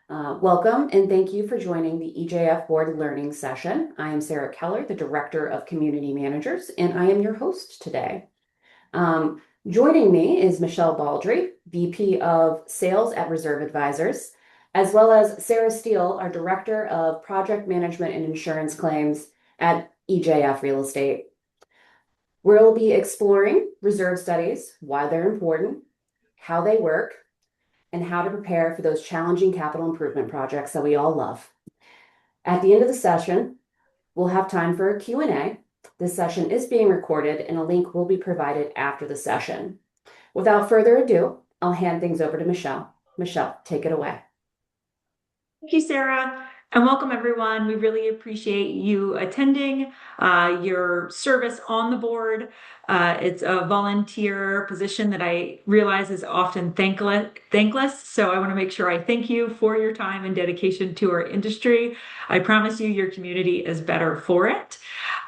Welcome and thank you for joining the EJF Board Learning Session. I am Sarah Keller, the Director of Community Managers, and I am your host today. Joining me is Michelle Baldry, VP of Sales at Reserve Advisors, as well as Sarah Steele, our Director of Project Management and Insurance Claims at EJF Real Estate. We'll be exploring reserve studies, why they're important, how they work, and how to prepare for those challenging capital improvement projects that we all love. At the end of the session, we'll have time for a Q&A. This session is being recorded and a link will be provided after the session. Without further ado, I'll hand things over to Michelle. Michelle, take it away. Thank you, Sarah, and welcome everyone. We really appreciate you attending, your service on the board. It's a volunteer position that I realize is often thankless, so I want to make sure I thank you for your time and dedication to our industry. I promise you your community is better for it,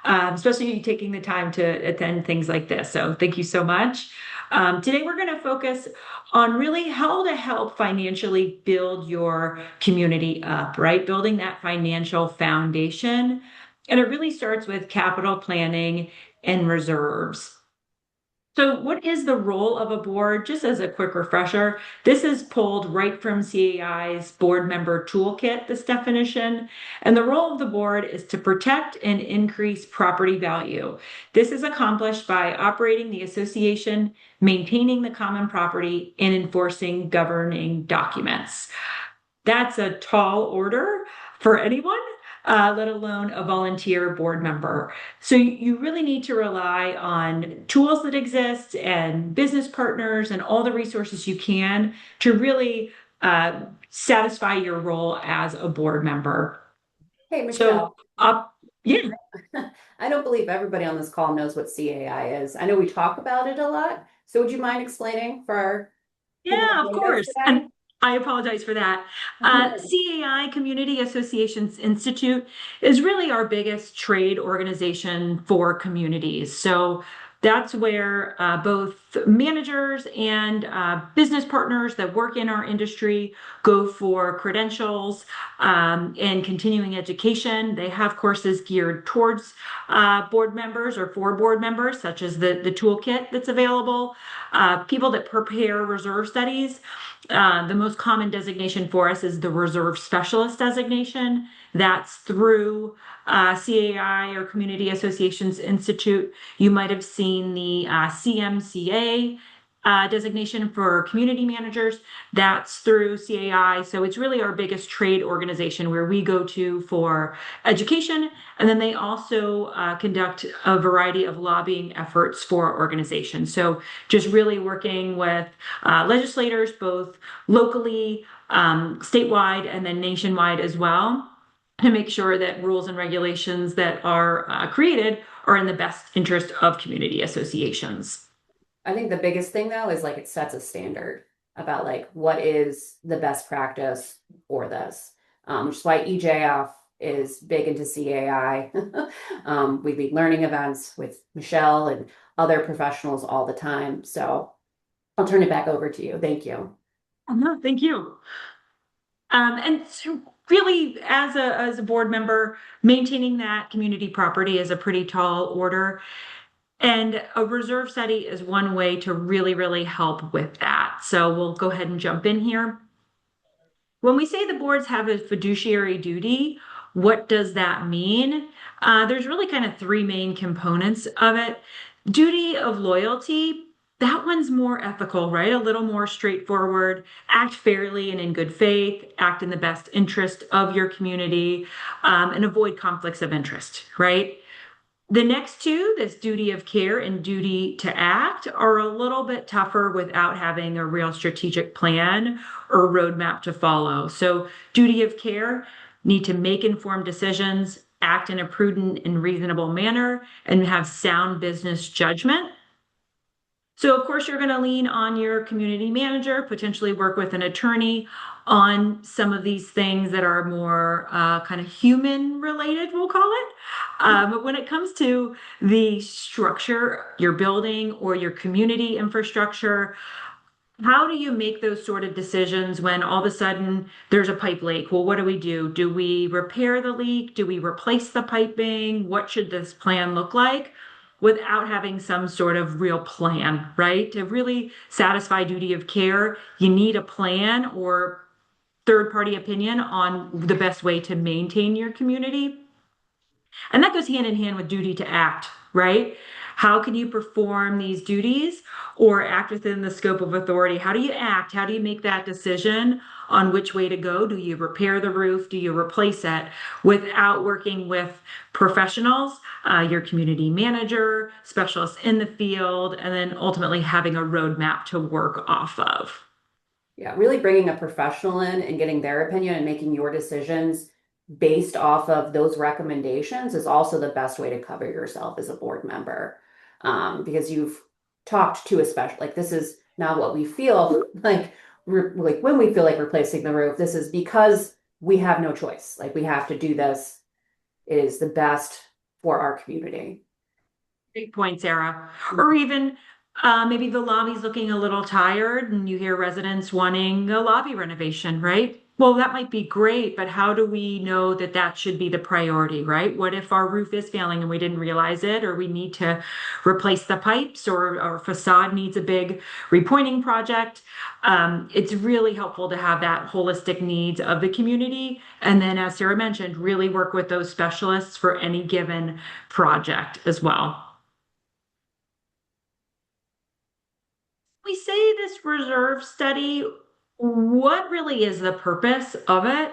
especially you taking the time to attend things like this. So thank you so much. Today we're going to focus on really how to help financially build your community up, right? Building that financial foundation. And it really starts with capital planning and reserves. So what is the role of a board? Just as a quick refresher, this is pulled right from CAI's board member toolkit, this definition. And the role of the board is to protect and increase property value. This is accomplished by operating the association, maintaining the common property, and enforcing governing documents. That's a tall order for anyone. Let alone a volunteer board member. So you really need to rely on tools that exist and business partners and all the resources you can to really satisfy your role as a board member. Hey, Michelle. Yeah. I don't believe everybody on this call knows what CAI is. I know we talk about it a lot. So would you mind explaining for our Yeah, of course. today? And I apologize for that. CAI, Community Associations Institute, is really our biggest trade organization for communities. So that's where both managers and business partners that work in our industry go for credentials and continuing education. They have courses geared towards board members or for board members, such as the toolkit that's available. People that prepare reserve studies. The most common designation for us is the Reserve Specialist designation. That's through CAI or Community Associations Institute. You might have seen the CMCA designation for community managers. That's through CAI. So it's really our biggest trade organization where we go to for education. And then they also conduct a variety of lobbying efforts for our organization. So just really working with legislators, both locally, statewide, and then nationwide as well, to make sure that rules and regulations that are created are in the best interest of community associations. I think the biggest thing though is like it sets a standard about like what is the best practice for this. Which is why EJF is big into CAI. We lead learning events with Michelle and other professionals all the time. So I'll turn it back over to you. Thank you. Oh, no, thank you. And so really, as a board member, maintaining that community property is a pretty tall order. And a reserve study is one way to really, really help with that. So we'll go ahead and jump in here. When we say the boards have a fiduciary duty, what does that mean? There's really kind of three main components of it. Duty of loyalty, that one's more ethical, right? A little more straightforward. Act fairly and in good faith, act in the best interest of your community, and avoid conflicts of interest, right? The next two, this duty of care and duty to act, are a little bit tougher without having a real strategic plan or roadmap to follow. So duty of care, need to make informed decisions, act in a prudent and reasonable manner, and have sound business judgment. So of course you're going to lean on your community manager, potentially work with an attorney on some of these things that are more kind of human related, we'll call it. But when it comes to the structure, your building or your community infrastructure, How do you make those sort of decisions when all of a sudden there's a pipe leak? Well, what do we do? Do we repair the leak? Do we replace the piping? What should this plan look like? Without having some sort of real plan, right? To really satisfy duty of care, you need a plan or third party opinion on the best way to maintain your community. And that goes hand in hand with duty to act, right? How can you perform these duties or act within the scope of authority? How do you act? How do you make that decision on which way to go? Do you repair the roof? Do you replace it without working with professionals, your community manager, specialists in the field, and then ultimately having a roadmap to work off of? Yeah, really bringing a professional in and getting their opinion and making your decisions based off of those recommendations is also the best way to cover yourself as a board member. Because you've talked to a special, like this is not what we feel like when we feel like replacing the roof, this is because we have no choice. Like we have to do this. It is the best for our community. Great point, Sarah. Or even maybe the lobby's looking a little tired and you hear residents wanting a lobby renovation, right? Well, that might be great, but how do we know that that should be the priority, right? What if our roof is failing and we didn't realize it, or we need to replace the pipes, or our facade needs a big repointing project? It's really helpful to have that holistic needs of the community. And then, as Sarah mentioned, really work with those specialists for any given project as well. We say this reserve study, what really is the purpose of it?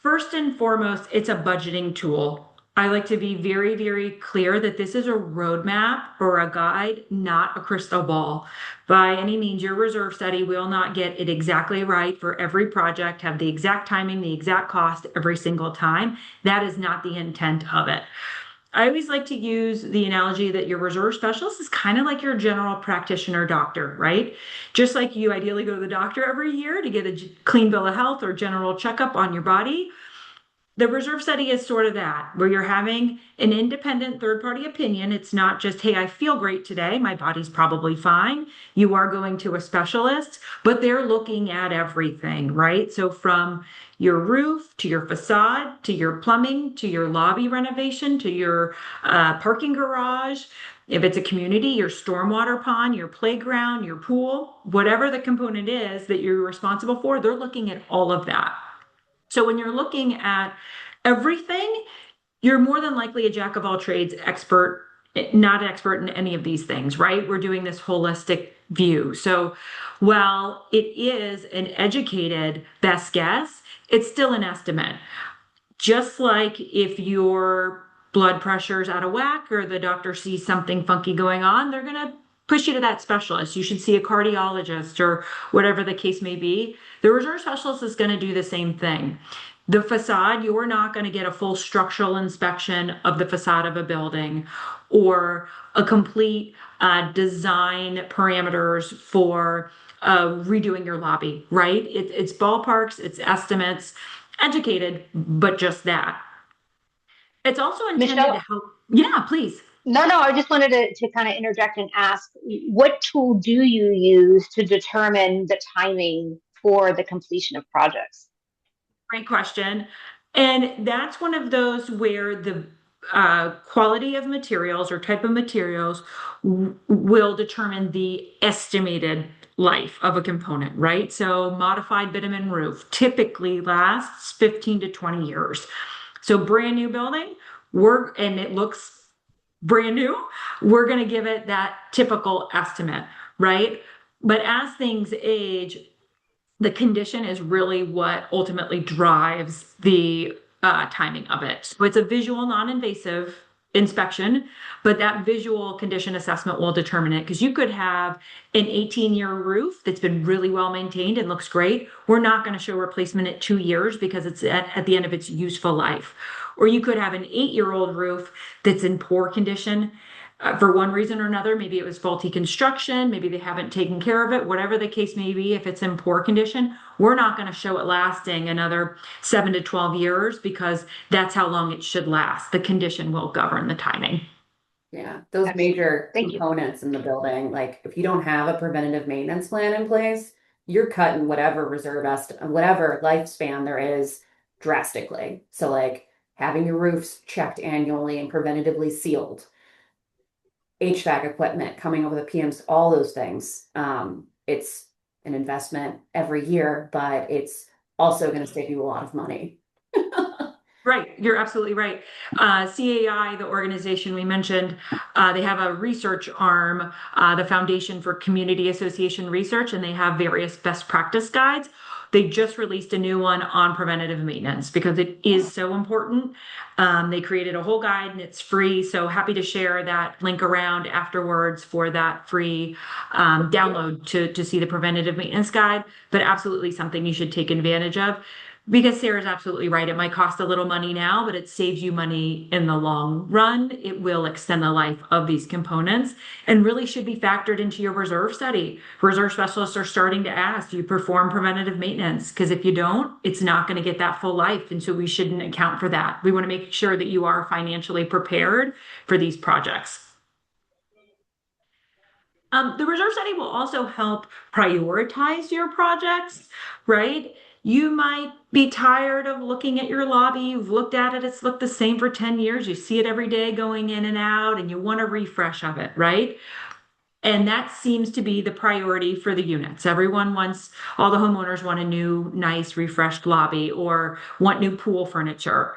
First and foremost, it's a budgeting tool. I like to be very, very clear that this is a roadmap or a guide, not a crystal ball. By any means, your reserve study will not get it exactly right for every project, have the exact timing, the exact cost every single time. That is not the intent of it. I always like to use the analogy that your reserve specialist is kind of like your general practitioner doctor, right? Just like you ideally go to the doctor every year to get a clean bill of health or general checkup on your body, the reserve study is sort of that, where you're having an independent third party opinion. It's not just, hey, I feel great today. My body's probably fine. You are going to a specialist, but they're looking at everything, right? So from your roof to your facade to your plumbing to your lobby renovation to your parking garage. If it's a community, your stormwater pond, your playground, your pool, whatever the component is that you're responsible for, they're looking at all of that. So when you're looking at everything, you're more than likely a jack of all trades expert, not an expert in any of these things, right? We're doing this holistic view. So while it is an educated best guess, it's still an estimate. Just like if your blood pressure's out of whack or the doctor sees something funky going on, they're going to push you to that specialist. You should see a cardiologist or whatever the case may be. The reserve specialist is going to do the same thing. The facade, you're not going to get a full structural inspection of the facade of a building or a complete design parameters for redoing your lobby, right? It's ballparks, it's estimates, educated, but just that. It's also intended to Michelle, help. Yeah, please. no, I just wanted to kind of interject and ask, what tool do you use to determine the timing for the completion of projects? Great question. And that's one of those where the quality of materials or type of materials will determine the estimated life of a component, right? So modified bitumen roof typically lasts 15 to 20 years. So brand new building, and it looks brand new, we're going to give it that typical estimate, right? But as things age, the condition is really what ultimately drives the timing of it. So it's a visual, non-invasive inspection, but that visual condition assessment will determine it because you could have an 18-year roof that's been really well maintained and looks great. We're not going to show replacement at 2 years because it's at the end of its useful life. Or you could have an 8-year-old roof that's in poor condition for one reason or another. Maybe it was faulty construction, maybe they haven't taken care of it, whatever the case may be. If it's in poor condition, we're not going to show it lasting another 7 to 12 years because that's how long it should last. The condition will govern the timing. Yeah, those Excellent. major Thank you. components in the building, like if you don't have a preventative maintenance plan in place, you're cutting whatever whatever lifespan there is drastically. So like having your roofs checked annually and preventatively sealed, HVAC equipment coming over the PMs, all those things. It's an investment every year, but it's also going to save you a lot of money. Right, you're absolutely right. CAI, the organization we mentioned, they have a research arm, the Foundation for Community Association Research, and they have various best practice guides. They just released a new one on preventative maintenance because it is so important. They created a whole guide and it's free. So happy to share that link around afterwards for that free download to see the preventative maintenance guide, but absolutely something you should take advantage of. Because Sarah's absolutely right. It might cost a little money now, but it saves you money in the long run. It will extend the life of these components and really should be factored into your reserve study. Reserve specialists are starting to ask, do you perform preventative maintenance? Because if you don't, it's not going to get that full life. And so we shouldn't account for that. We want to make sure that you are financially prepared for these projects. The reserve study will also help prioritize your projects, right? You might be tired of looking at your lobby. You've looked at it, it's looked the same for 10 years. You see it every day going in and out, and you want a refresh of it, right? And that seems to be the priority for the units. Everyone wants, all the homeowners want a new, nice, refreshed lobby or want new pool furniture.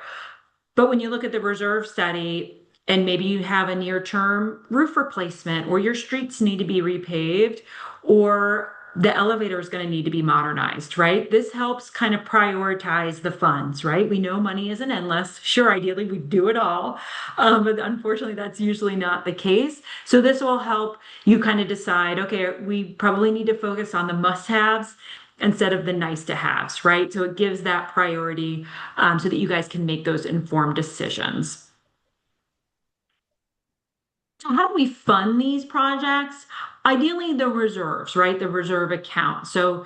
But when you look at the reserve study, and maybe you have a near-term roof replacement, or your streets need to be repaved, or the elevator is going to need to be modernized, right? This helps kind of prioritize the funds, right? We know money isn't endless. Sure, ideally we do it all, but unfortunately that's usually not the case. So this will help you kind of decide, okay, we probably need to focus on the must-haves instead of the nice to haves, right? So it gives that priority so that you guys can make those informed decisions. So how do we fund these projects? Ideally, the reserves, right? The reserve account. So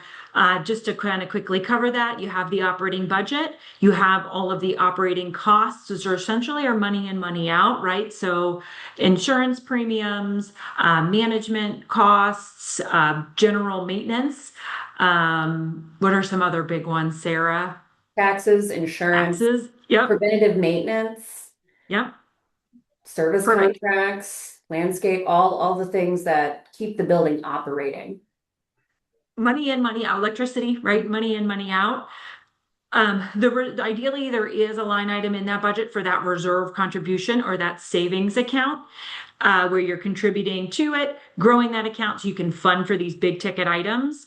just to kind of quickly cover that, you have the operating budget, you have all of the operating costs, which are essentially our money in, money out, right? So insurance premiums, management costs, general maintenance. What are some other big ones, Sarah? Taxes, insurance, Taxes. Yep. preventative maintenance, Yep. service Perfect. contracts, landscape, all the things that keep the building operating. Money in, money out, electricity, right? Money in, money out. Ideally, there is a line item in that budget for that reserve contribution or that savings account where you're contributing to it, growing that account so you can fund for these big ticket items.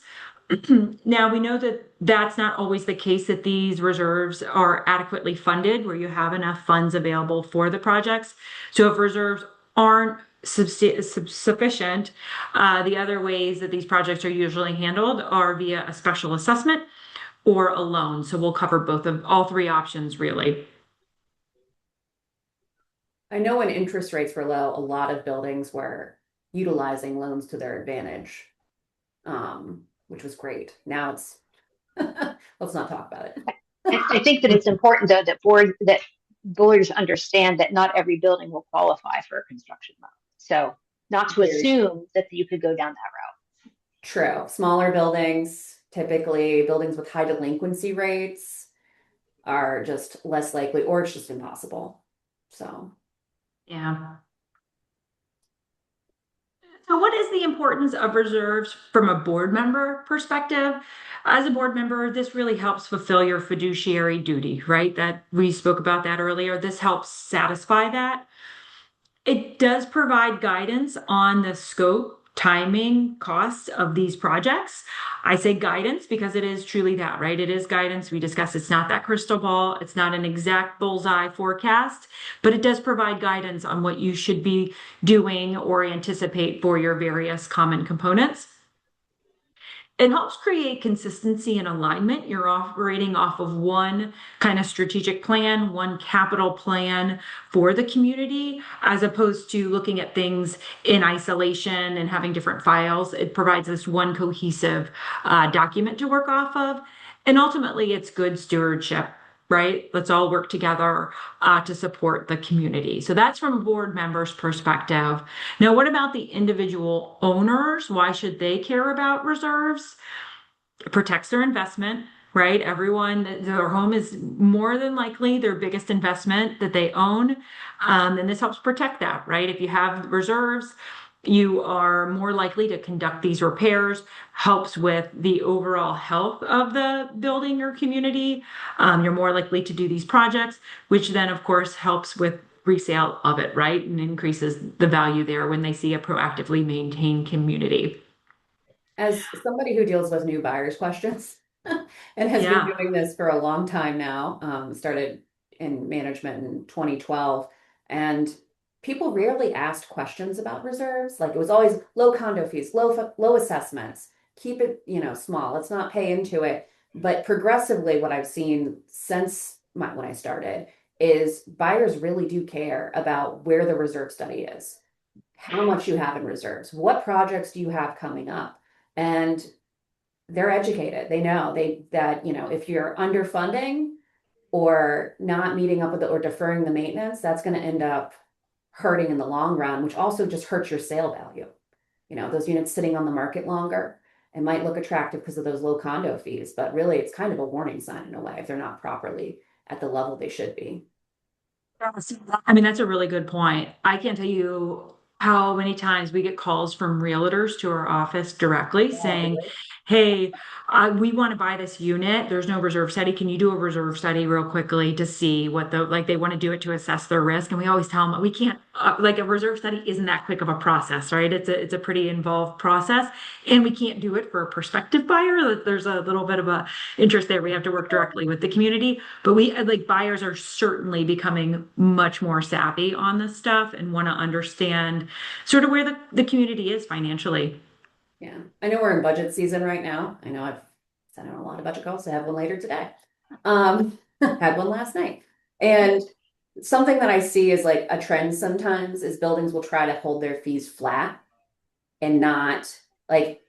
Now, we know that that's not always the case, that these reserves are adequately funded, where you have enough funds available for the projects. So if reserves aren't sufficient, the other ways that these projects are usually handled are via a special assessment or a loan. So we'll cover all three options really. I know when interest rates were low, a lot of buildings were utilizing loans to their advantage, which was great. Now it's, let's not talk about it. I think that it's important though that boards understand that not every building will qualify for a construction loan. So not to assume that you could go down that route. True. Smaller buildings, typically buildings with high delinquency rates, are just less likely, or it's just impossible. So, Yeah. So what is the importance of reserves from a board member perspective? As a board member, this really helps fulfill your fiduciary duty, right? That we spoke about that earlier. This helps satisfy that. It does provide guidance on the scope, timing, costs of these projects. I say guidance because it is truly that, right? It is guidance. We discussed it's not that crystal ball, it's not an exact bullseye forecast, but it does provide guidance on what you should be doing or anticipate for your various common components. It helps create consistency and alignment. You're operating off of one kind of strategic plan, one capital plan for the community, as opposed to looking at things in isolation and having different files. It provides this one cohesive document to work off of. And ultimately, it's good stewardship. right? Let's all work together to support the community. So that's from a board member's perspective. Now, what about the individual owners? Why should they care about reserves? It protects their investment, right? Everyone, their home is more than likely their biggest investment that they own. And this helps protect that, right? If you have reserves, you are more likely to conduct these repairs, helps with the overall health of the building or community. You're more likely to do these projects, which then, of course, helps with resale of it, right? And increases the value there when they see a proactively maintained community. As somebody who deals with new buyers questions and has been Yeah. doing this for a long time now, started in management in 2012, and people rarely asked questions about reserves. Like it was always low condo fees, low assessments, keep it, small. Let's not pay into it. But progressively, what I've seen since when I started is buyers really do care about where the reserve study is, how much you have in reserves, what projects do you have coming up, and they're educated. They know that if you're underfunding or not meeting up with or deferring the maintenance, that's going to end up hurting in the long run, which also just hurts your sale value. Those units sitting on the market longer, it might look attractive because of those low condo fees, but really it's kind of a warning sign in a way if they're not properly at the level they should be. Yes. I mean, that's a really good point. I can't tell you how many times we get calls from realtors to our office directly saying, hey, we want to buy this unit. There's no reserve study. Can you do a reserve study real quickly to see what like they want to do it to assess their risk? And we always tell them we can't, like a reserve study isn't that quick of a process, right? It's a pretty involved process and we can't do it for a prospective buyer. There's a little bit of a interest there. We have to work directly with the community. But we like buyers are certainly becoming much more savvy on this stuff and want to understand sort of where the community is financially. Yeah. I know we're in budget season right now. I know I've sent out a lot of budget calls. I have one later today. Had one last night. And something that I see is like a trend sometimes is buildings will try to hold their fees flat and not like,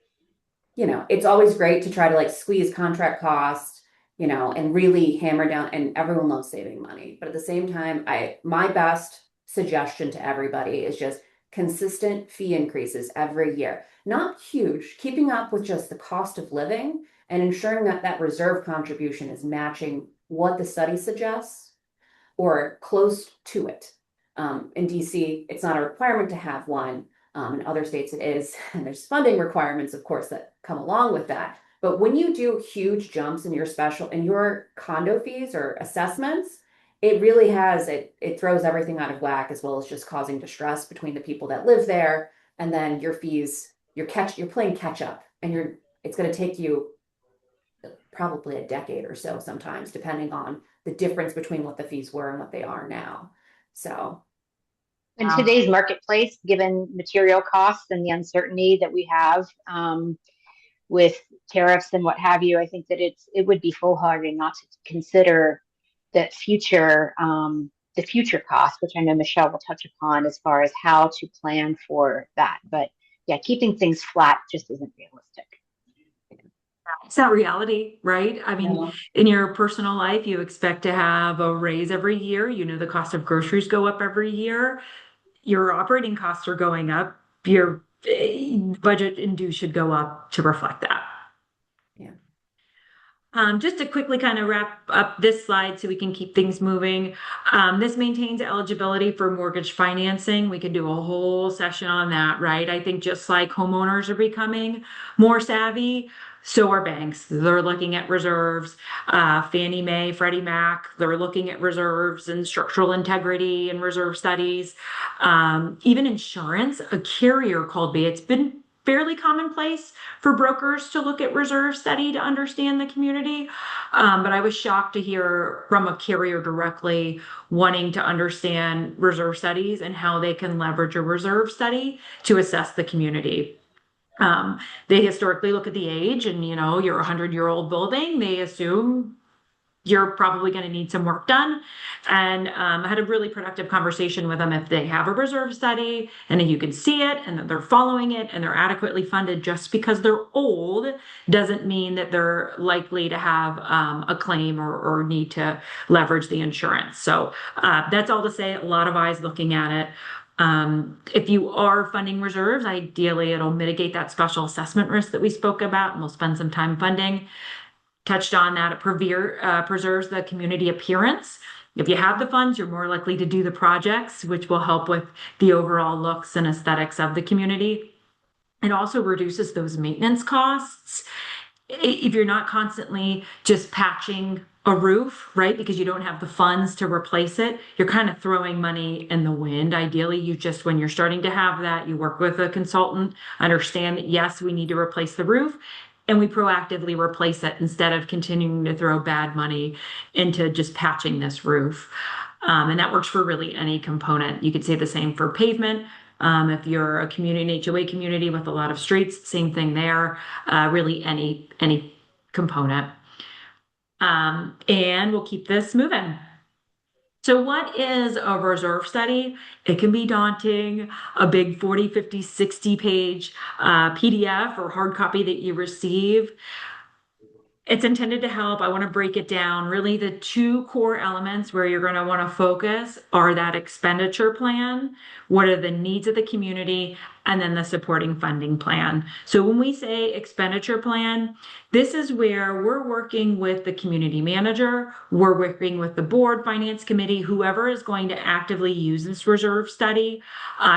it's always great to try to like squeeze contract costs, and really hammer down, and everyone loves saving money. But at the same time, my best suggestion to everybody is just consistent fee increases every year. Not huge, keeping up with just the cost of living and ensuring that that reserve contribution is matching what the study suggests or close to it. In DC, it's not a requirement to have one. In other states, it is. And there's funding requirements, of course, that come along with that. But when you do huge jumps in your condo fees or assessments, it really it throws everything out of whack, as well as just causing distress between the people that live there. And then your fees, you're playing catch up, and it's going to take you probably a decade or so sometimes, depending on the difference between what the fees were and what they are now. So, In today's marketplace, given material costs and the uncertainty that we have with tariffs and what have you, I think that it would be foolhardy not to consider that the future cost, which I know Michelle will touch upon as far as how to plan for that. But yeah, keeping things flat just isn't realistic. It's not reality, right? I mean, no. in your personal life, you expect to have a raise every year. You know, the cost of groceries go up every year. Your operating costs are going up. Your budget and due should go up to reflect that. Yeah. Just to quickly kind of wrap up this slide so we can keep things moving. This maintains eligibility for mortgage financing. We could do a whole session on that, right? I think just like homeowners are becoming more savvy, so are banks. They're looking at reserves. Fannie Mae, Freddie Mac, they're looking at reserves and structural integrity and reserve studies. Even insurance, a carrier called me. It's been fairly commonplace for brokers to look at reserve study to understand the community. But I was shocked to hear from a carrier directly wanting to understand reserve studies and how they can leverage a reserve study to assess the community. They historically look at the age and, you're a 100-year-old building. They assume you're probably going to need some work done. And I had a really productive conversation with them. If they have a reserve study and you can see it and that they're following it and they're adequately funded, just because they're old doesn't mean that they're likely to have a claim or need to leverage the insurance. So that's all to say, a lot of eyes looking at it. If you are funding reserves, ideally it'll mitigate that special assessment risk that we spoke about, and we'll spend some time funding. Touched on that, it preserves the community appearance. If you have the funds, you're more likely to do the projects, which will help with the overall looks and aesthetics of the community. It also reduces those maintenance costs. If you're not constantly just patching a roof, right, because you don't have the funds to replace it, you're kind of throwing money in the wind. Ideally, you just, when you're starting to have that, you work with a consultant, understand that, yes, we need to replace the roof, and we proactively replace it instead of continuing to throw bad money into just patching this roof. And that works for really any component. You could say the same for pavement. If you're a community, an HOA community with a lot of streets, same thing there. Really any component. And we'll keep this moving. So what is a reserve study? It can be daunting, a big 40, 50, 60 page PDF or hard copy that you receive. It's intended to help. I want to break it down. Really, the two core elements where you're going to want to focus are that expenditure plan, what are the needs of the community, and then the supporting funding plan. So when we say expenditure plan, this is where we're working with the community manager, we're working with the board, finance committee, whoever is going to actively use this reserve study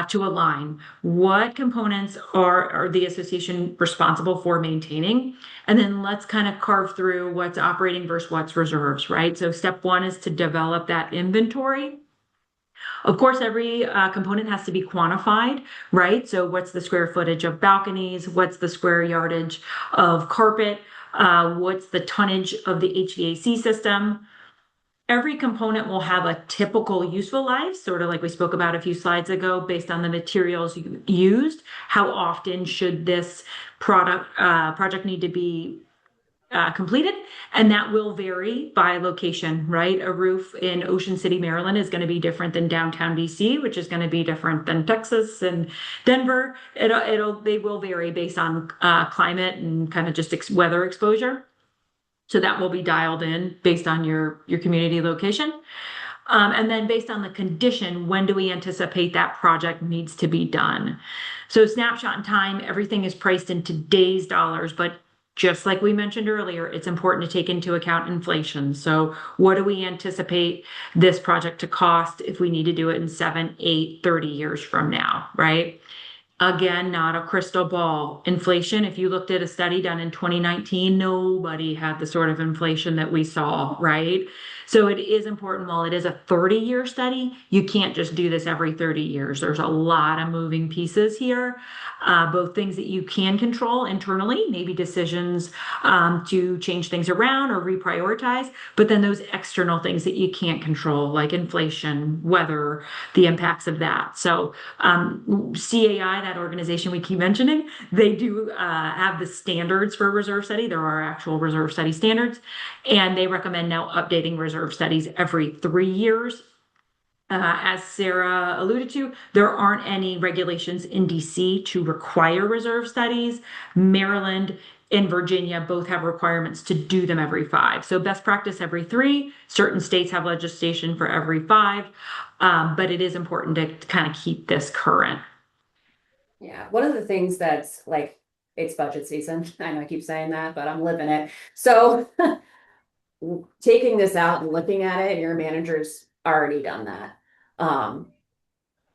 to align what components are the association responsible for maintaining. And then let's kind of carve through what's operating versus what's reserves, right? So step one is to develop that inventory. Of course, every component has to be quantified, right? So what's the square footage of balconies? What's the square yardage of carpet? What's the tonnage of the HVAC system? Every component will have a typical useful life, sort of like we spoke about a few slides ago, based on the materials used. How often should this project need to be completed? And that will vary by location, right? A roof in Ocean City, Maryland is going to be different than downtown DC, which is going to be different than Texas and Denver. They will vary based on climate and kind of just weather exposure. So that will be dialed in based on your community location. And then based on the condition, when do we anticipate that project needs to be done? So snapshot in time, everything is priced in today's dollars, but just like we mentioned earlier, it's important to take into account inflation. So what do we anticipate this project to cost if we need to do it in 7, 8, 30 years from now, right? Again, not a crystal ball. Inflation, if you looked at a study done in 2019, nobody had the sort of inflation that we saw, right? So it is important, while it is a 30-year study, you can't just do this every 30 years. There's a lot of moving pieces here, both things that you can control internally, maybe decisions to change things around or reprioritize, but then those external things that you can't control, like inflation, weather, the impacts of that. So CAI, that organization we keep mentioning, they do have the standards for a reserve study. There are actual reserve study standards, and they recommend now updating reserve studies every 3 years. As Sarah alluded to, there aren't any regulations in DC to require reserve studies. Maryland and Virginia both have requirements to do them every 5. So best practice every 3. Certain states have legislation for every 5, but it is important to kind of keep this current. Yeah, one of the things that's like, it's budget season. I know I keep saying that, but I'm living it. So taking this out and looking at it, your manager's already done that.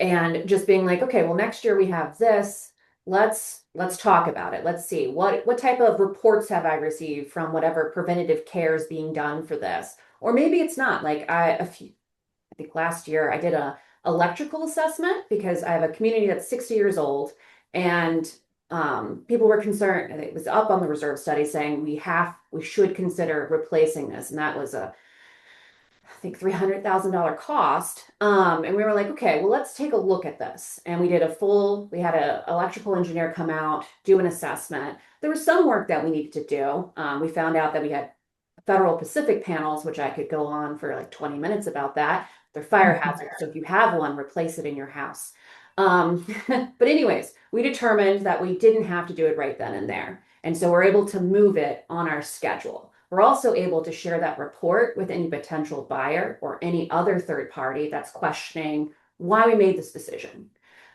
And just being like, okay, well, next year we have this. Let's talk about it. Let's see what type of reports have I received from whatever preventative care is being done for this. Or maybe it's not. Like I think last year I did a electrical assessment because I have a community that's 60 years old, and people were concerned, and it was up on the reserve study saying we should consider replacing this, and that was I think $300,000 cost. And we were like, okay, well, let's take a look at this. And we had an electrical engineer come out, do an assessment. There was some work that we needed to do. We found out that we had Federal Pacific panels, which I could go on for like 20 minutes about that. They're fire hazards. So if you have one, replace it in your house. But anyways, we determined that we didn't have to do it right then and there. And so we're able to move it on our schedule. We're also able to share that report with any potential buyer or any other third party that's questioning why we made this decision.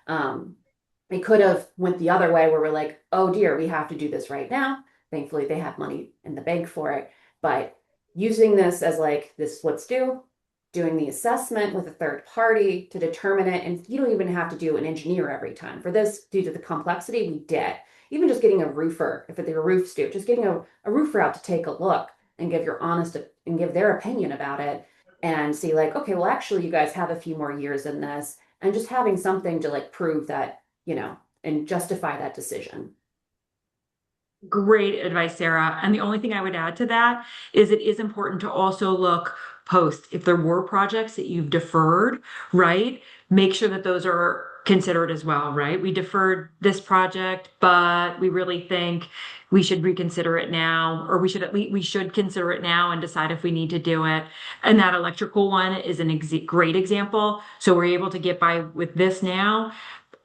It could have went the other way where we're like, oh dear, we have to do this right now. Thankfully, they have money in the bank for it. But using this as like, this is what's due, doing the assessment with a third party to determine it. And you don't even have to do an engineer every time. For this, due to the complexity, we did. Even just getting a roofer, if the roof's due, just getting a roofer out to take a look and give your honest and give their opinion about it and see like, okay, well, actually, you guys have a few more years in this. And just having something to like prove that, and justify that decision. Great advice, Sarah. And the only thing I would add to that is it is important to also look post. If there were projects that you've deferred, right? Make sure that those are considered as well, right? We deferred this project, but we really think we should reconsider it now, or we should consider it now and decide if we need to do it. And that electrical one is an great example. So we're able to get by with this now.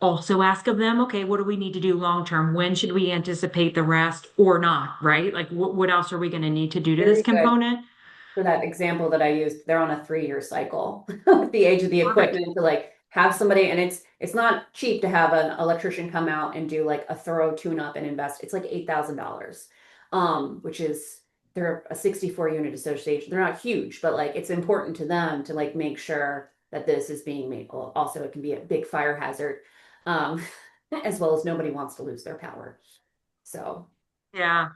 Also ask of them, okay, what do we need to do long term? When should we anticipate the rest or not, right? Like what else are we going to need to do to this component? For that example that I used, they're on a 3-year cycle with the age of the equipment to like have somebody, and it's not cheap to have an electrician come out and do like a thorough tune-up and invest. It's like $8,000, which is, they're a 64 unit association. They're not huge, but like it's important to them to like make sure that this is being made. Also, it can be a big fire hazard. As well as nobody wants to lose their power. So, yeah.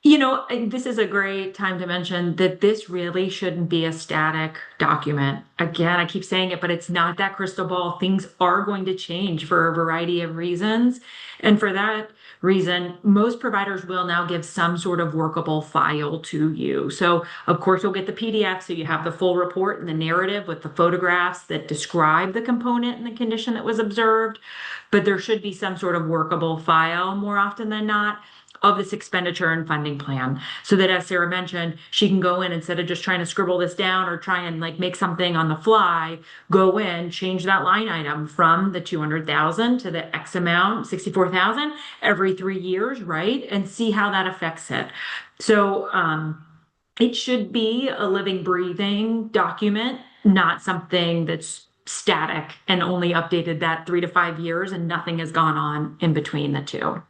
This is a great time to mention that this really shouldn't be a static document. Again, I keep saying it, but it's not that crystal ball. Things are going to change for a variety of reasons. And for that reason, most providers will now give some sort of workable file to you. So, of course, you'll get the PDF, so you have the full report and the narrative with the photographs that describe the component and the condition that was observed. But there should be some sort of workable file more often than not of this expenditure and funding plan, so that, as Sarah mentioned, she can go in instead of just trying to scribble this down or try and like make something on the fly, go in, change that line item from the 200,000 to the X amount, 64,000 every 3 years, right? And see how that affects it. So it should be a living, breathing document, not something that's static and only updated that 3 to 5 years and nothing has gone on in between the two.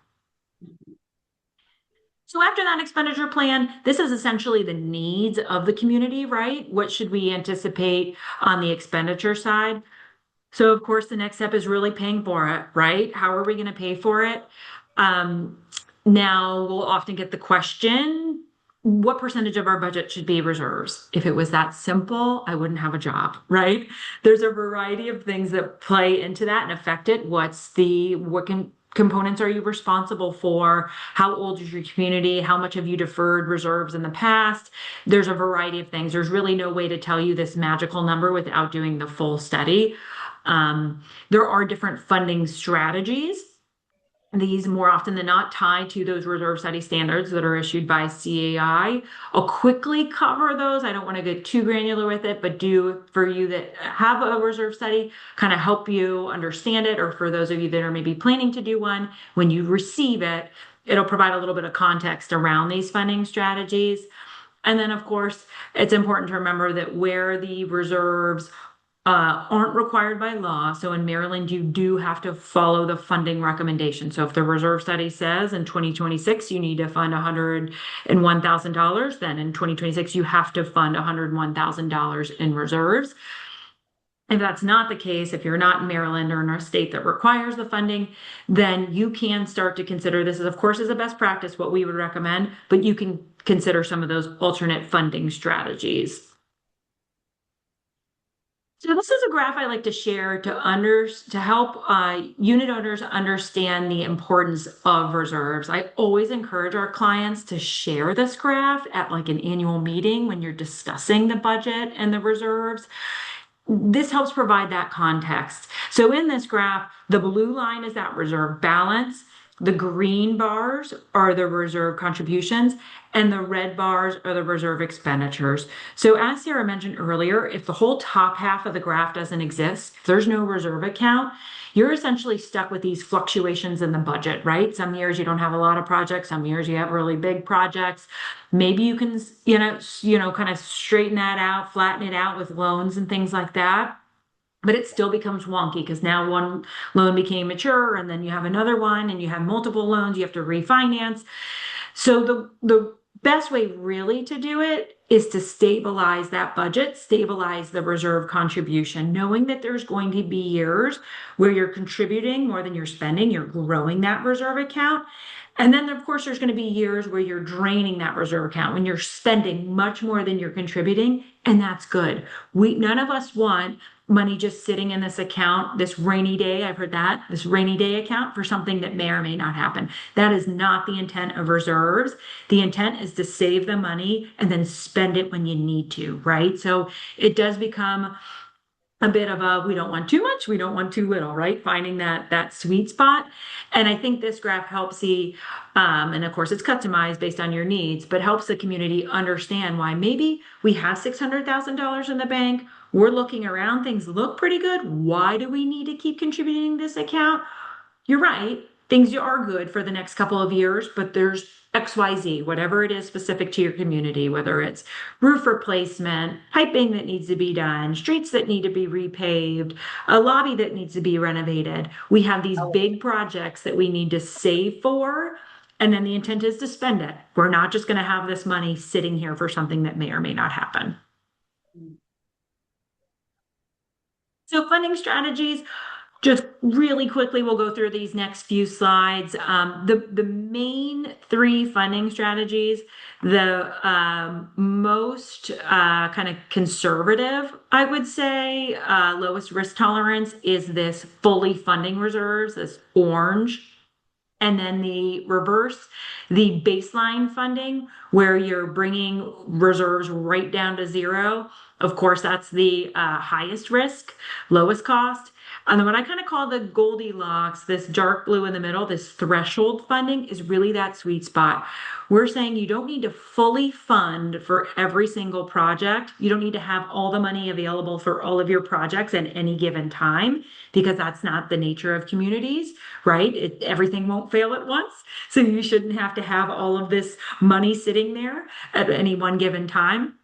So after that expenditure plan, this is essentially the needs of the community, right? What should we anticipate on the expenditure side? So of course, the next step is really paying for it, right? How are we going to pay for it? Now we'll often get the question, what percentage of our budget should be reserves? If it was that simple, I wouldn't have a job, right? There's a variety of things that play into that and affect it. Components are you responsible for? How old is your community? How much have you deferred reserves in the past? There's a variety of things. There's really no way to tell you this magical number without doing the full study. There are different funding strategies. These more often than not tie to those reserve study standards that are issued by CAI. I'll quickly cover those. I don't want to get too granular with it, but do for you that have a reserve study kind of help you understand it, or for those of you that are maybe planning to do one, when you receive it, it'll provide a little bit of context around these funding strategies. And then, of course, it's important to remember that where the reserves aren't required by law. So in Maryland, you do have to follow the funding recommendation. So if the reserve study says in 2026, you need to fund $101,000, then in 2026, you have to fund $101,000 in reserves. If that's not the case, if you're not in Maryland or in a state that requires the funding, then you can start to consider this, of course, as a best practice, what we would recommend, but you can consider some of those alternate funding strategies. So this is a graph I like to share to help unit owners understand the importance of reserves. I always encourage our clients to share this graph at like an annual meeting when you're discussing the budget and the reserves. This helps provide that context. So in this graph, the blue line is that reserve balance. The green bars are the reserve contributions, and the red bars are the reserve expenditures. So as Sarah mentioned earlier, if the whole top half of the graph doesn't exist, if there's no reserve account, you're essentially stuck with these fluctuations in the budget, right? Some years you don't have a lot of projects, some years you have really big projects. Maybe you can, kind of straighten that out, flatten it out with loans and things like that. But it still becomes wonky because now one loan became mature and then you have another one and you have multiple loans you have to refinance. So the best way really to do it is to stabilize that budget, stabilize the reserve contribution, knowing that there's going to be years where you're contributing more than you're spending, you're growing that reserve account. And then, of course, there's going to be years where you're draining that reserve account when you're spending much more than you're contributing, and that's good. None of us want money just sitting in this account, this rainy day, I've heard that, this rainy day account for something that may or may not happen. That is not the intent of reserves. The intent is to save the money and then spend it when you need to, right? So it does become a bit of a, we don't want too much, we don't want too little, right? Finding that sweet spot. And I think this graph helps see, and of course it's customized based on your needs, but helps the community understand why maybe we have $600,000 in the bank. We're looking around, things look pretty good. Why do we need to keep contributing this account? You're right. Things are good for the next couple of years, but there's XYZ, whatever it is specific to your community, whether it's roof replacement, piping that needs to be done, streets that need to be repaved, a lobby that needs to be renovated. We have these big projects that we need to save for, and then the intent is to spend it. We're not just going to have this money sitting here for something that may or may not happen. So funding strategies, just really quickly, we'll go through these next few slides. The main three funding strategies, the most kind of conservative, I would say, lowest risk tolerance is this fully funding reserves, this orange. And then the reverse, the baseline funding, where you're bringing reserves right down to zero. Of course, that's the highest risk, lowest cost. And then what I kind of call the Goldilocks, this dark blue in the middle, this threshold funding is really that sweet spot. We're saying you don't need to fully fund for every single project. You don't need to have all the money available for all of your projects at any given time, because that's not the nature of communities, right? Everything won't fail at once. So you shouldn't have to have all of this money sitting there at any one given time.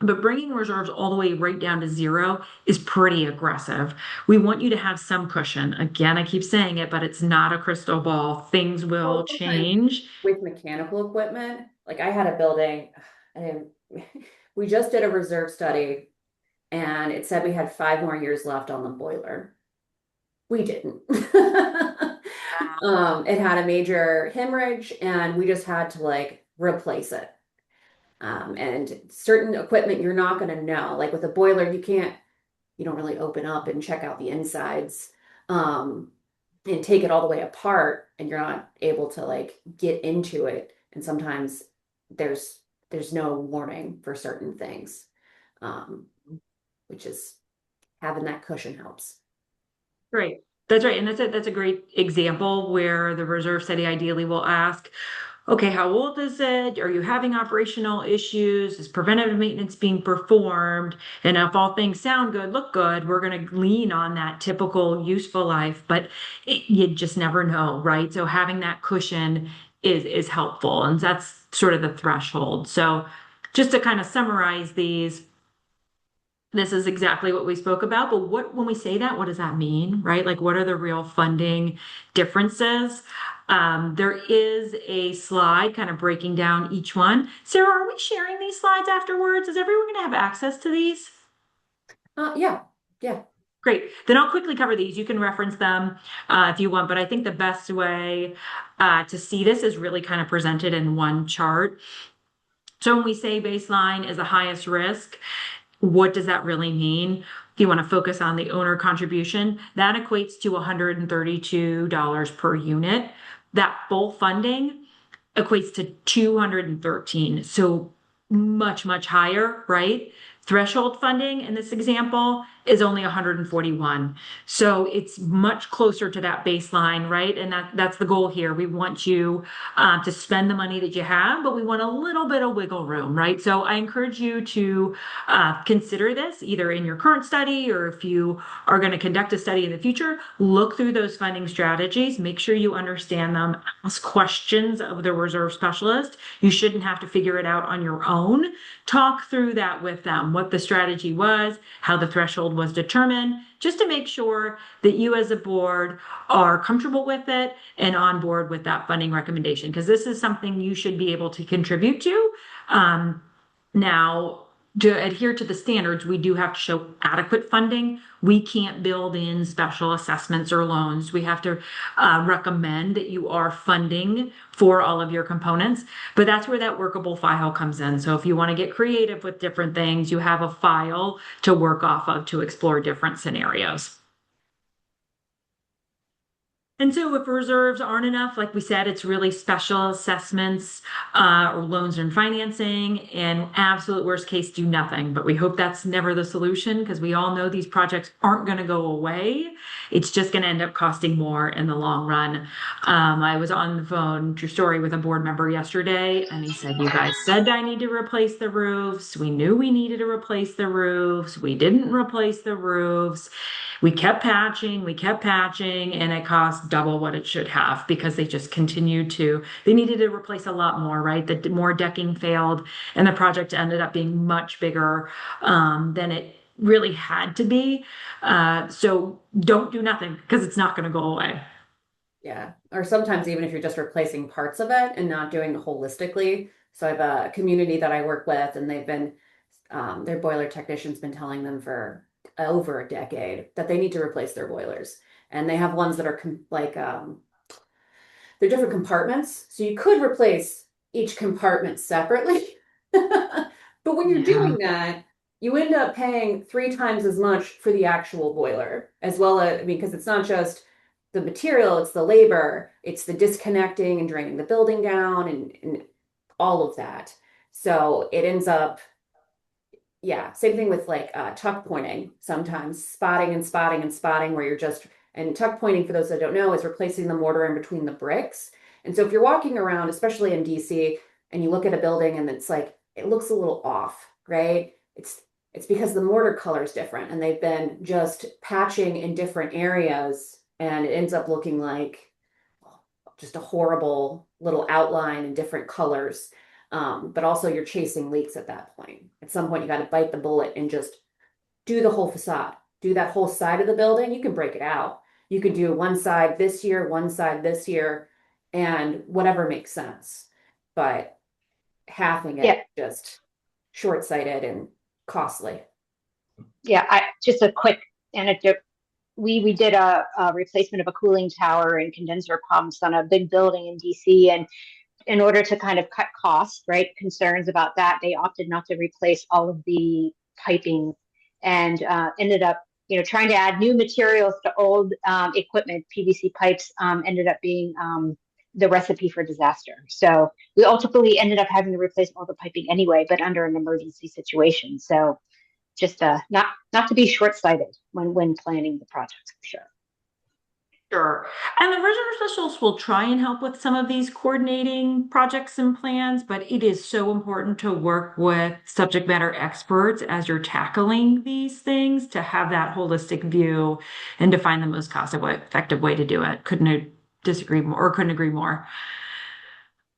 But bringing reserves all the way right down to zero is pretty aggressive. We want you to have some cushion. Again, I keep saying it, but it's not a crystal ball. Things will change. With mechanical equipment, like I had a building, and we just did a reserve study, and it said we had 5 more years left on the boiler. We didn't. It had a major hemorrhage, and we just had to like replace it. And certain equipment you're not going to know. Like with a boiler, you don't really open up and check out the insides, and take it all the way apart, and you're not able to like get into it. And sometimes there's no warning for certain things, which is having that cushion helps. Great. That's right. And that's a great example where the reserve study ideally will ask, okay, how old is it? Are you having operational issues? Is preventative maintenance being performed? And if all things sound good, look good, we're going to lean on that typical useful life, but you just never know, right? So having that cushion is helpful, and that's sort of the threshold. So just to kind of summarize these, this is exactly what we spoke about, but when we say that, what does that mean, right? Like, what are the real funding differences? There is a slide kind of breaking down each one. Sarah, are we sharing these slides afterwards? Is everyone going to have access to these? Yeah. Great. Then I'll quickly cover these. You can reference them if you want, but I think the best way to see this is really kind of presented in one chart. So when we say baseline is the highest risk, what does that really mean? If you want to focus on the owner contribution, that equates to $132 per unit. That full funding equates to $213. So much, much higher, right? Threshold funding in this example is only 141. So it's much closer to that baseline, right? And that's the goal here. We want you to spend the money that you have, but we want a little bit of wiggle room, right? So I encourage you to consider this either in your current study, or if you are going to conduct a study in the future, look through those funding strategies, make sure you understand them, ask questions of the reserve specialist. You shouldn't have to figure it out on your own. Talk through that with them, what the strategy was, how the threshold was determined, just to make sure that you as a board are comfortable with it and on board with that funding recommendation, because this is something you should be able to contribute to. Now, to adhere to the standards, we do have to show adequate funding. We can't build in special assessments or loans. We have to recommend that you are funding for all of your components, but that's where that workable file comes in. So if you want to get creative with different things, you have a file to work off of to explore different scenarios. And so if reserves aren't enough, like we said, it's really special assessments or loans and financing, and absolute worst case, do nothing. But we hope that's never the solution, because we all know these projects aren't going to go away. It's just going to end up costing more in the long run. I was on the phone, true story, with a board member yesterday, and he said, you guys said I need to replace the roofs. We knew we needed to replace the roofs. We didn't replace the roofs. We kept patching, and it cost double what it should have, because they just continued to, they needed to replace a lot more, right? The more decking failed, and the project ended up being much bigger than it really had to be. So don't do nothing, because it's not going to go away. Yeah. Or sometimes even if you're just replacing parts of it and not doing it holistically. So I have a community that I work with, and they've been, their boiler technician's been telling them for over a decade that they need to replace their boilers. And they have ones that are they're different compartments. So you could replace each compartment separately. But when you're doing that, you end up paying 3 times as much for the actual boiler, as well as, I mean, because it's not just the material, it's the labor, it's the disconnecting and draining the building down, and all of that. So it ends up, yeah, same thing with like tuck pointing, sometimes spotting and spotting and spotting, where you're just, and tuck pointing, for those that don't know, is replacing the mortar in between the bricks. And so if you're walking around, especially in DC, and you look at a building and it's like, it looks a little off, right? It's because the mortar color is different, and they've been just patching in different areas, and it ends up looking like just a horrible little outline in different colors. But also you're chasing leaks at that point. At some point, you got to bite the bullet and just do the whole facade, do that whole side of the building. You can break it out. You could do one side this year, one side this year, and whatever makes sense. But halving it, just short-sighted and costly. Yeah, just a quick anecdote. We did a replacement of a cooling tower and condenser pumps on a big building in DC, and in order to kind of cut costs, right, concerns about that, they opted not to replace all of the piping, and ended up, trying to add new materials to old equipment. PVC pipes ended up being the recipe for disaster. So we ultimately ended up having to replace all the piping anyway, but under an emergency situation. So just not to be short-sighted when planning the projects, for sure. Sure. And the reserve specialists will try and help with some of these coordinating projects and plans, but it is so important to work with subject matter experts as you're tackling these things, to have that holistic view and to find the most cost-effective way to do it. Couldn't disagree more, or couldn't agree more.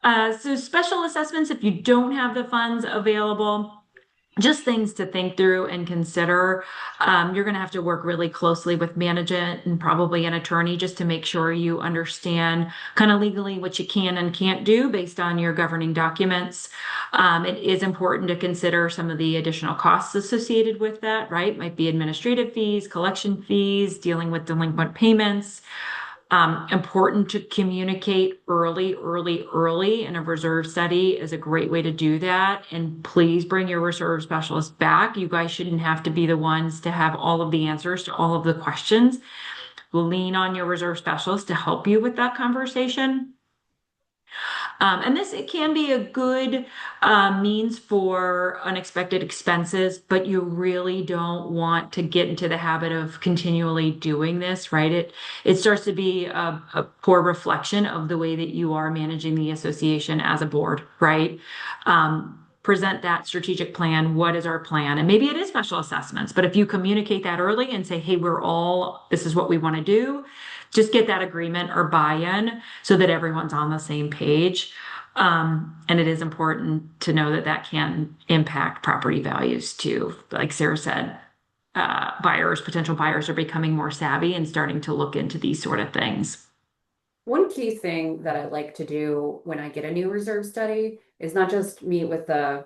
So special assessments, if you don't have the funds available, just things to think through and consider. You're going to have to work really closely with management and probably an attorney, just to make sure you understand kind of legally what you can and can't do based on your governing documents. It is important to consider some of the additional costs associated with that, right? Might be administrative fees, collection fees, dealing with delinquent payments. Important to communicate early, and a reserve study is a great way to do that. And please bring your reserve specialist back. You guys shouldn't have to be the ones to have all of the answers to all of the questions. Lean on your reserve specialist to help you with that conversation. And it can be a good means for unexpected expenses, but you really don't want to get into the habit of continually doing this, right? It starts to be a poor reflection of the way that you are managing the association as a board, right? Present that strategic plan. What is our plan? And maybe it is special assessments, but if you communicate that early and say, hey, this is what we want to do, just get that agreement or buy-in so that everyone's on the same page. And it is important to know that that can impact property values too. Like Sarah said, potential buyers are becoming more savvy and starting to look into these sort of things. One key thing that I like to do when I get a new reserve study is not just meet with the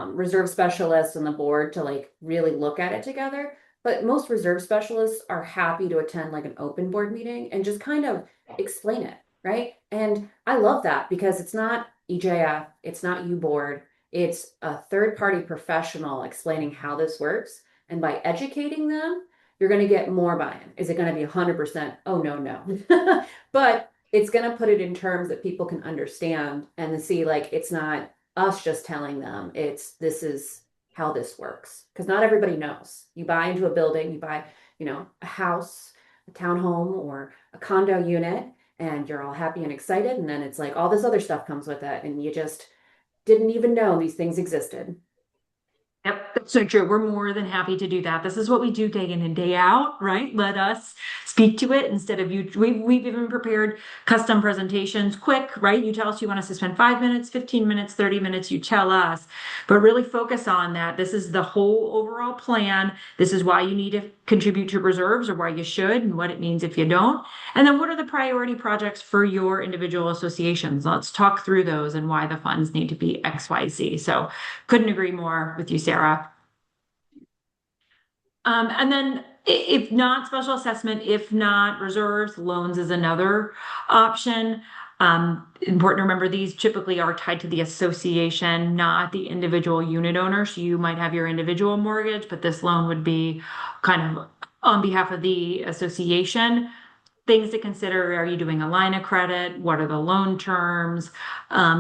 reserve specialist and the board to like really look at it together, but most reserve specialists are happy to attend like an open board meeting and just kind of explain it, right? And I love that because it's not EJF, it's not you board, it's a third party professional explaining how this works. And by educating them, you're going to get more buy-in. Is it going to be 100%? Oh, no, no. But it's going to put it in terms that people can understand and to see like it's not us just telling them, this is how this works. Because not everybody knows. You buy into a building, you buy, a house, a townhome, or a condo unit, and you're all happy and excited. And then it's like all this other stuff comes with it. And you just didn't even know these things existed. Yep, that's so true. We're more than happy to do that. This is what we do day in and day out, right? Let us speak to it instead of you. We've even prepared custom presentations, quick, right? You tell us you want us to spend 5 minutes, 15 minutes, 30 minutes, you tell us, but really focus on that. This is the whole overall plan. This is why you need to contribute to reserves or why you should and what it means if you don't. And then what are the priority projects for your individual associations? Let's talk through those and why the funds need to be XYZ. So couldn't agree more with you, Sarah. And then if not special assessment, if not reserves, loans is another option. Important to remember these typically are tied to the association, not the individual unit owner. So you might have your individual mortgage, but this loan would be kind of on behalf of the association. Things to consider, are you doing a line of credit? What are the loan terms?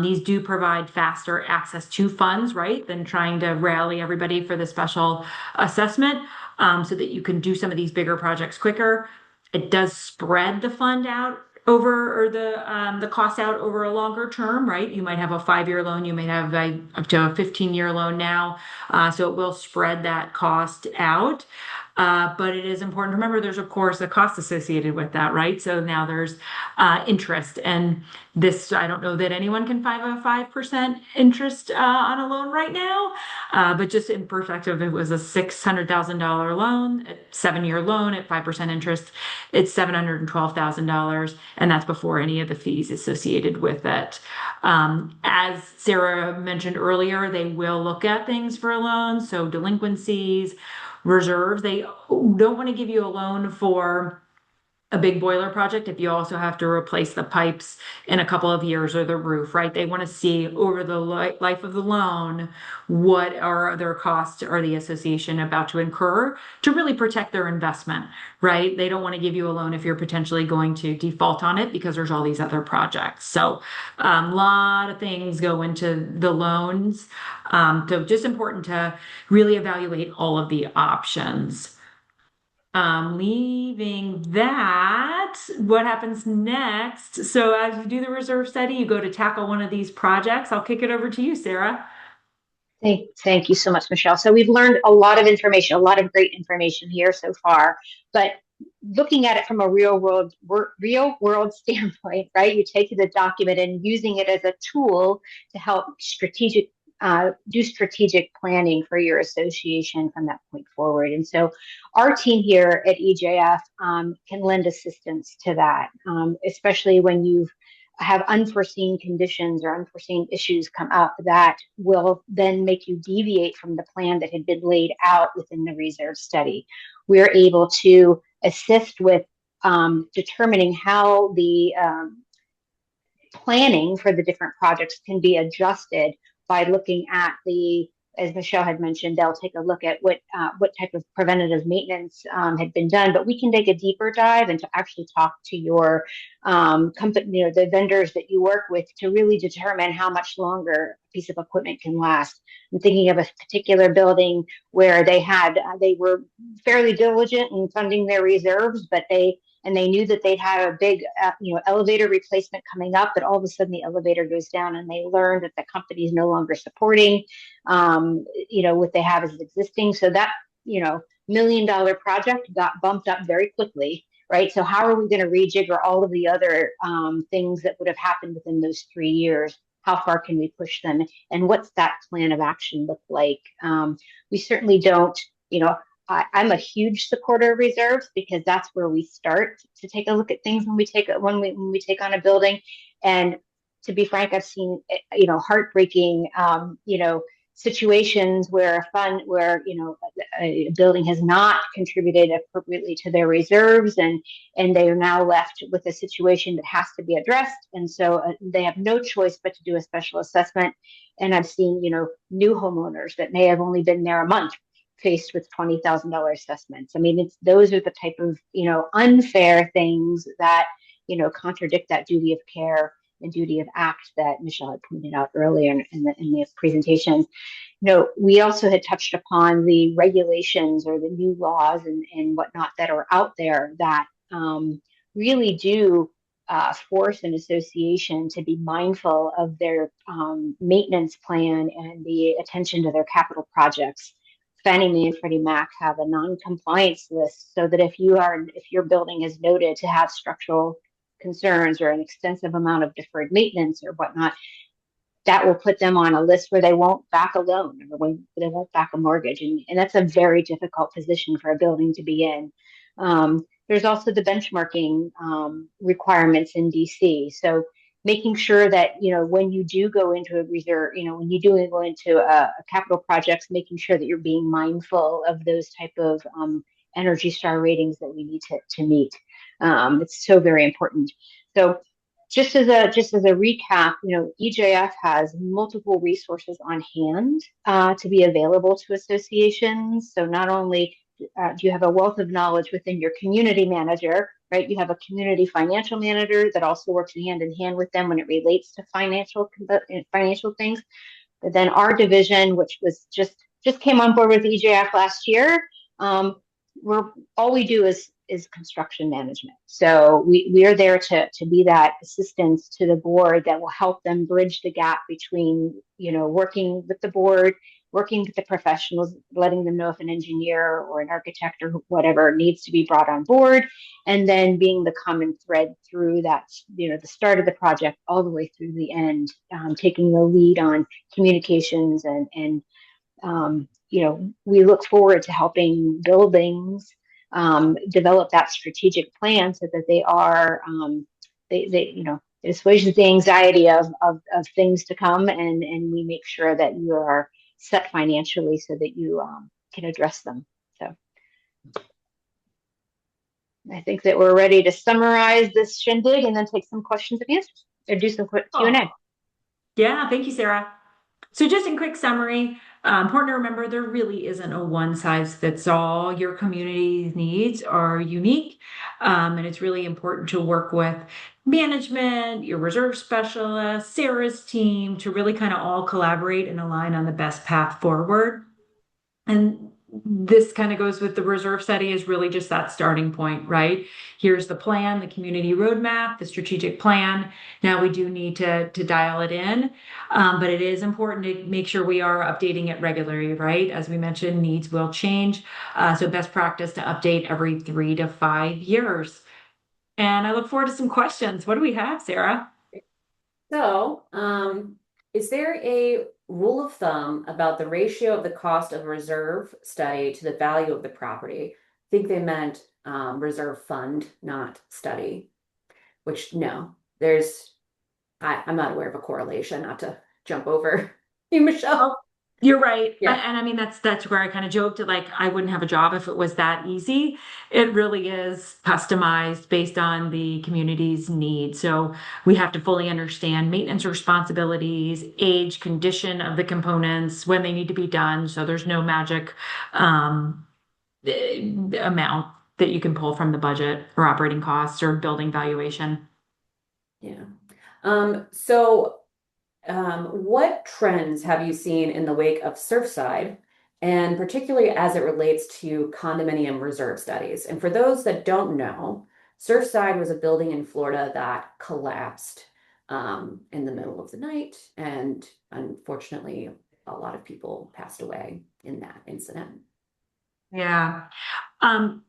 These do provide faster access to funds, right, than trying to rally everybody for the special assessment so that you can do some of these bigger projects quicker. It does spread the fund out over or the cost out over a longer term, right? You might have a 5-year loan, you may have up to a 15-year loan now. So it will spread that cost out. But it is important to remember there's, of course, a cost associated with that, right? So now there's interest. And this, I don't know that anyone can find a 5% interest on a loan right now. But just in perspective, it was a $600,000 loan, a 7-year loan at 5% interest. It's $712,000. And that's before any of the fees associated with it. As Sarah mentioned earlier, they will look at things for a loan. So delinquencies, reserves. They don't want to give you a loan for a big boiler project if you also have to replace the pipes in a couple of years or the roof, right? They want to see over the life of the loan, what are other costs are the association about to incur to really protect their investment, right? They don't want to give you a loan if you're potentially going to default on it because there's all these other projects. So a lot of things go into the loans. So just important to really evaluate all of the options. Leaving that, what happens next? So as you do the reserve study, you go to tackle one of these projects. I'll kick it over to you, Sarah. Thank you so much, Michelle. So we've learned a lot of information, a lot of great information here so far, but looking at it from a real world standpoint, right? You take the document and using it as a tool to help do strategic planning for your association from that point forward. And so our team here at EJF can lend assistance to that, especially when you have unforeseen conditions or unforeseen issues come up that will then make you deviate from the plan that had been laid out within the reserve study. We're able to assist with determining how the planning for the different projects can be adjusted by looking at the as Michelle had mentioned, they'll take a look at what type of preventative maintenance had been done. But we can take a deeper dive and to actually talk to your company, the vendors that you work with, to really determine how much longer a piece of equipment can last. I'm thinking of a particular building where they were fairly diligent in funding their reserves, but they knew that they'd had a big, elevator replacement coming up, but all of a sudden the elevator goes down, and they learned that the company is no longer supporting, what they have as existing. So that, $1 million project got bumped up very quickly, right? So how are we going to rejigger all of the other things that would have happened within those 3 years? How far can we push them? And what's that plan of action look like? We certainly don't, I'm a huge supporter of reserves, because that's where we start to take a look at things when we take on a building. And to be frank, I've seen heartbreaking situations where a building has not contributed appropriately to their reserves, and they are now left with a situation that has to be addressed. And so they have no choice but to do a special assessment. And I've seen new homeowners that may have only been there a month faced with $20,000 assessments. I mean, those are the type of unfair things that contradict that duty of care and duty of act that Michelle had pointed out earlier in the presentation. We also had touched upon the regulations or the new laws and whatnot that are out there that really do force an association to be mindful of their maintenance plan and the attention to their capital projects. Fannie Mae and Freddie Mac have a non-compliance list, so that if your building is noted to have structural concerns or an extensive amount of deferred maintenance or whatnot, that will put them on a list where they won't back a loan, or they won't back a mortgage. And that's a very difficult position for a building to be in. There's also the benchmarking requirements in DC. So making sure that, when you do go into a reserve, when you do go into a capital projects, making sure that you're being mindful of those type of Energy Star ratings that we need to meet. It's so very important. So just as a recap, EJF has multiple resources on hand to be available to associations. So not only do you have a wealth of knowledge within your community manager, right? You have a community financial manager that also works hand in hand with them when it relates to financial things. But then our division, which was just came on board with EJF last year, all we do is construction management. So we are there to be that assistance to the board that will help them bridge the gap between, working with the board, working with the professionals, letting them know if an engineer or an architect or whatever needs to be brought on board, and then being the common thread through that, the start of the project all the way through the end, taking the lead on communications and we look forward to helping buildings develop that strategic plan so that they are, it assuages the anxiety of things to come, and we make sure that you are set financially so that you can address them. So I think that we're ready to summarize this shindig and then take some questions and answers, or do some quick Q&A. Yeah, thank you, Sarah. So just in quick summary, important to remember there really isn't a one size fits all. Your community's needs are unique, and it's really important to work with management, your reserve specialist, Sarah's team, to really kind of all collaborate and align on the best path forward. And this kind of goes with the reserve study, is really just that starting point, right? Here's the plan, the community roadmap, the strategic plan. Now we do need to dial it in, but it is important to make sure we are updating it regularly, right? As we mentioned, needs will change. So best practice to update every 3 to 5 years. And I look forward to some questions. What do we have, Sarah? So, is there a rule of thumb about the ratio of the cost of a reserve study to the value of the property? I think they meant reserve fund, not study, which no, I'm not aware of a correlation, not to jump over you, Michelle. You're right. Yeah. And I mean, that's where I kind of joked that like I wouldn't have a job if it was that easy. It really is customized based on the community's needs. So we have to fully understand maintenance responsibilities, age, condition of the components, when they need to be done. So there's no magic um, amount that you can pull from the budget or operating costs or building valuation. Yeah. So what trends have you seen in the wake of Surfside, and particularly as it relates to condominium reserve studies? And for those that don't know, Surfside was a building in Florida that collapsed in the middle of the night, and unfortunately, a lot of people passed away in that incident. Yeah. Um,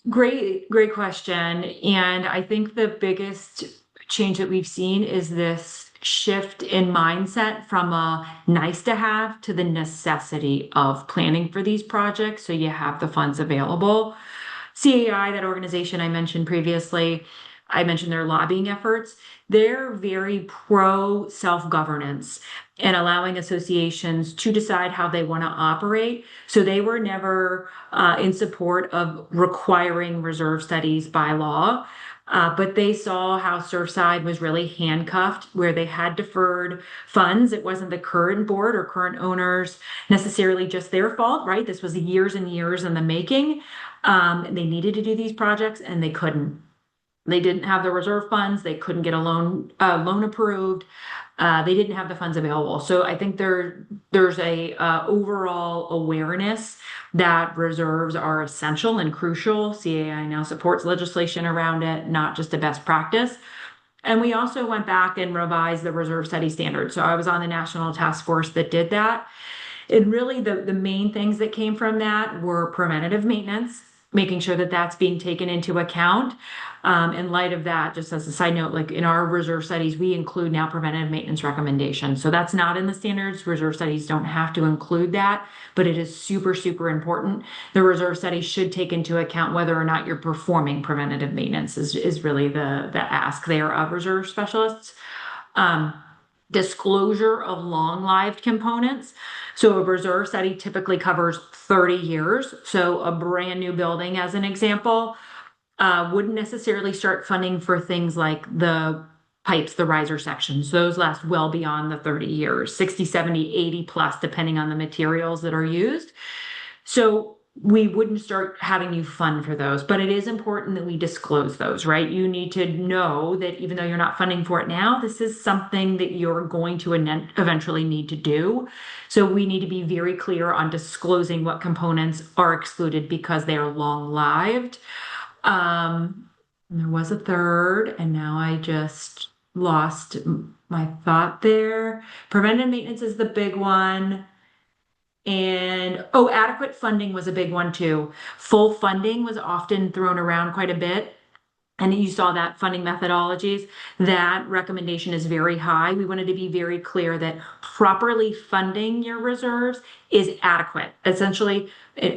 great question. And I think the biggest change that we've seen is this shift in mindset from a nice to have to the necessity of planning for these projects so you have the funds available. CAI, that organization I mentioned previously, I mentioned their lobbying efforts. They're very pro self-governance and allowing associations to decide how they want to operate. So they were never in support of requiring reserve studies by law. But they saw how Surfside was really handcuffed, where they had deferred funds. It wasn't the current board or current owners necessarily just their fault, right? This was years and years in the making. They needed to do these projects and they couldn't. They didn't have the reserve funds. They couldn't get a loan approved. They didn't have the funds available. So I think there's a overall awareness that reserves are essential and crucial. CAI now supports legislation around it, not just a best practice. And we also went back and revised the reserve study standards. So I was on the national task force that did that. And really, the main things that came from that were preventative maintenance, making sure that that's being taken into account. In light of that, just as a side note, like in our reserve studies, we include now preventative maintenance recommendations. So that's not in the standards. Reserve studies don't have to include that, but it is super, super important. The reserve studies should take into account whether or not you're performing preventative maintenance is really the ask there of reserve specialists. Um, Disclosure of long-lived components. So a reserve study typically covers 30 years. So a brand new building, as an example, wouldn't necessarily start funding for things like the pipes, the riser sections. Those last well beyond the 30 years, 60, 70, 80 plus, depending on the materials that are used. So we wouldn't start having you fund for those, but it is important that we disclose those, right? You need to know that even though you're not funding for it now, this is something that you're going to eventually need to do. So we need to be very clear on disclosing what components are excluded because they are long-lived. There was a third, and now I just lost my thought there. Preventive maintenance is the big one. And oh, adequate funding was a big one too. Full funding was often thrown around quite a bit. And you saw that funding methodologies, that recommendation is very high. We wanted to be very clear that properly funding your reserves is adequate. Essentially,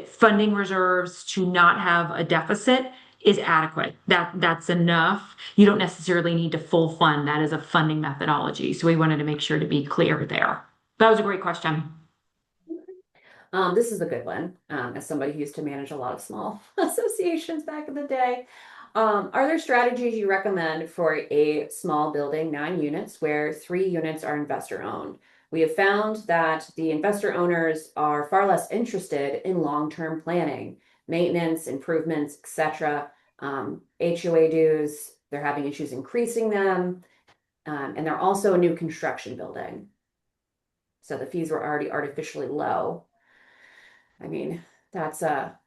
funding reserves to not have a deficit is adequate. That's enough. You don't necessarily need to full fund. That is a funding methodology. So we wanted to make sure to be clear there. That was a great question. This is a good one. As somebody who used to manage a lot of small associations back in the day. Are there strategies you recommend for a small building, 9 units, where 3 units are investor owned? We have found that the investor owners are far less interested in long-term planning, maintenance, improvements, etc. HOA dues, they're having issues increasing them, and they're also a new construction building. So the fees were already artificially low. I mean, that's a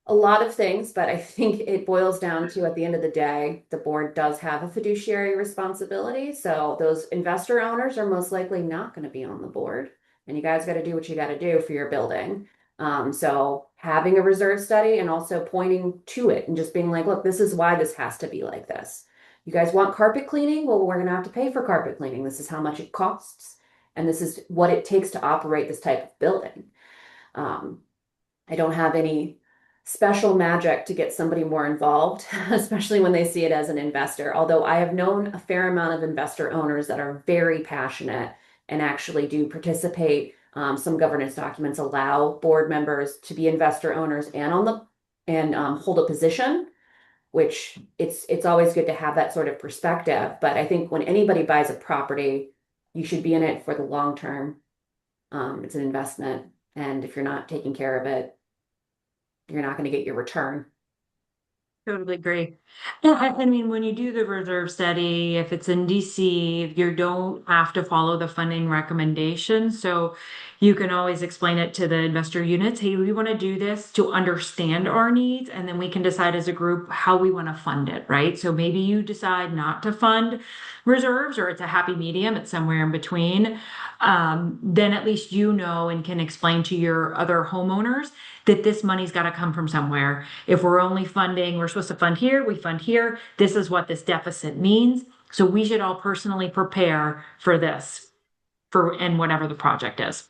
lot of things, but I think it boils down to at the end of the day, the board does have a fiduciary responsibility. So those investor owners are most likely not going to be on the board. And you guys got to do what you got to do for your building. So having a reserve study and also pointing to it and just being like, look, this is why this has to be like this. You guys want carpet cleaning? Well, we're going to have to pay for carpet cleaning. This is how much it costs. And this is what it takes to operate this type of building. I don't have any special magic to get somebody more involved, especially when they see it as an investor. Although I have known a fair amount of investor owners that are very passionate and actually do participate Some governance documents allow board members to be investor owners and hold a position, which it's always good to have that sort of perspective. But I think when anybody buys a property, you should be in it for the long term. It's an investment, and if you're not taking care of it, you're not going to get your return. Totally agree. Yeah, I mean, when you do the reserve study, if it's in DC, you don't have to follow the funding recommendations. So you can always explain it to the investor units. Hey, we want to do this to understand our needs, and then we can decide as a group how we want to fund it, right? So maybe you decide not to fund reserves, or it's a happy medium, it's somewhere in between. Then at least you know and can explain to your other homeowners that this money's got to come from somewhere. If we're only funding, we're supposed to fund here, we fund here. This is what this deficit means. So we should all personally prepare for this, and whatever the project is.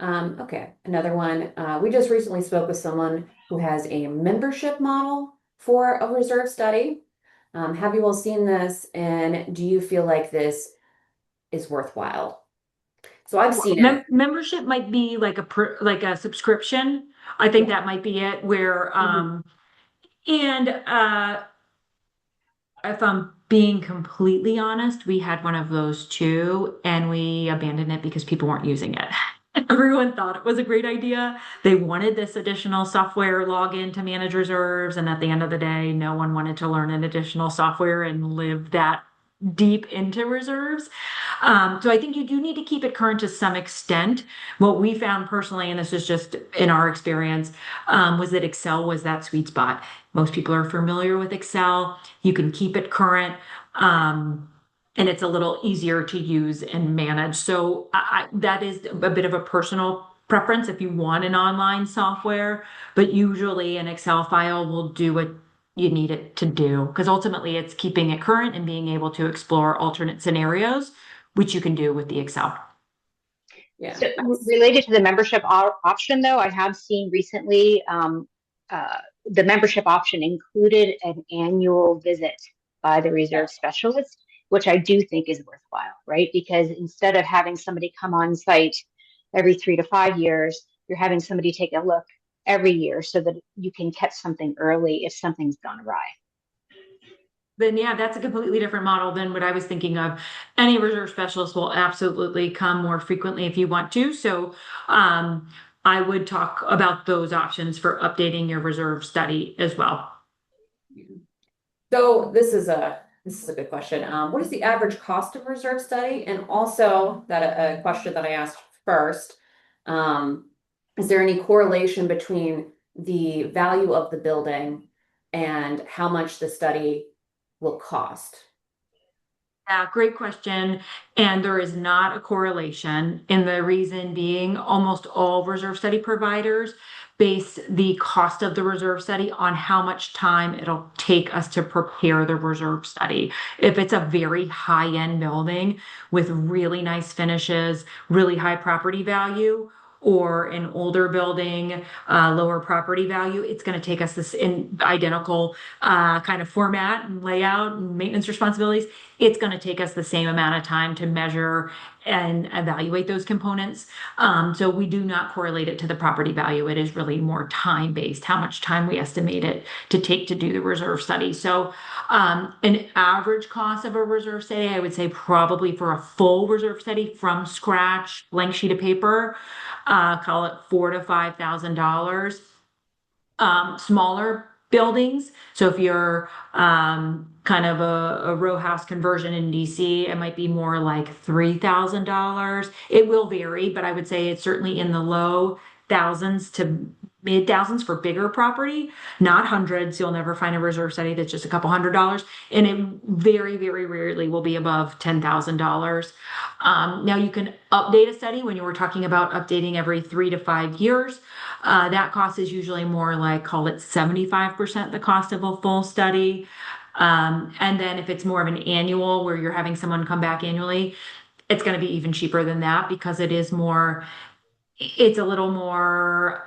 Okay, another one. We just recently spoke with someone who has a membership model for a reserve study. Have you all seen this, and do you feel like this is worthwhile? So I've seen it. Membership might be like a subscription. I think that might be it. Where and if I'm being completely honest, we had one of those too, and we abandoned it because people weren't using it. Everyone thought it was a great idea. They wanted this additional software login to manage reserves, and at the end of the day, no one wanted to learn an additional software and live that deep into reserves. So I think you do need to keep it current to some extent. What we found personally, and this is just in our experience, was that Excel was that sweet spot. Most people are familiar with Excel. You can keep it current. And it's a little easier to use and manage. So that is a bit of a personal preference if you want an online software, but usually an Excel file will do what you need it to do, because ultimately it's keeping it current and being able to explore alternate scenarios, which you can do with the Excel. Yeah. So related to the membership option, though, I have seen recently the membership option included an annual visit by the reserve specialist, which I do think is worthwhile, right? Because instead of having somebody come on site every 3 to 5 years, you're having somebody take a look every year so that you can catch something early if something's gone awry. Then yeah, that's a completely different model than what I was thinking of. Any reserve specialist will absolutely come more frequently if you want to. So I would talk about those options for updating your reserve study as well. So this is a good question. What is the average cost of a reserve study? And also that a question that I asked first, is there any correlation between the value of the building and how much the study will cost? Yeah, great question. And there is not a correlation. And the reason being, almost all reserve study providers base the cost of the reserve study on how much time it'll take us to prepare the reserve study. If it's a very high-end building with really nice finishes, really high property value, or an older building, lower property value, it's going to take us this in identical kind of format and layout and maintenance responsibilities. It's going to take us the same amount of time to measure and evaluate those components. So we do not correlate it to the property value. It is really more time-based, how much time we estimate it to take to do the reserve study. So an average cost of a reserve study, I would say probably for a full reserve study from scratch, blank sheet of paper, call it $4,000 to $5,000. Smaller buildings. So if you're kind of a row house conversion in DC, it might be more like $3,000. It will vary, but I would say it's certainly in the low thousands to mid thousands for bigger property, not hundreds. You'll never find a reserve study that's just a couple $100s, and it very, very rarely will be above $10,000. Now you can update a study when you were talking about updating every 3 to 5 years. That cost is usually more like, call it 75% the cost of a full study. And then if it's more of an annual where you're having someone come back annually, it's going to be even cheaper than that, because it's a little more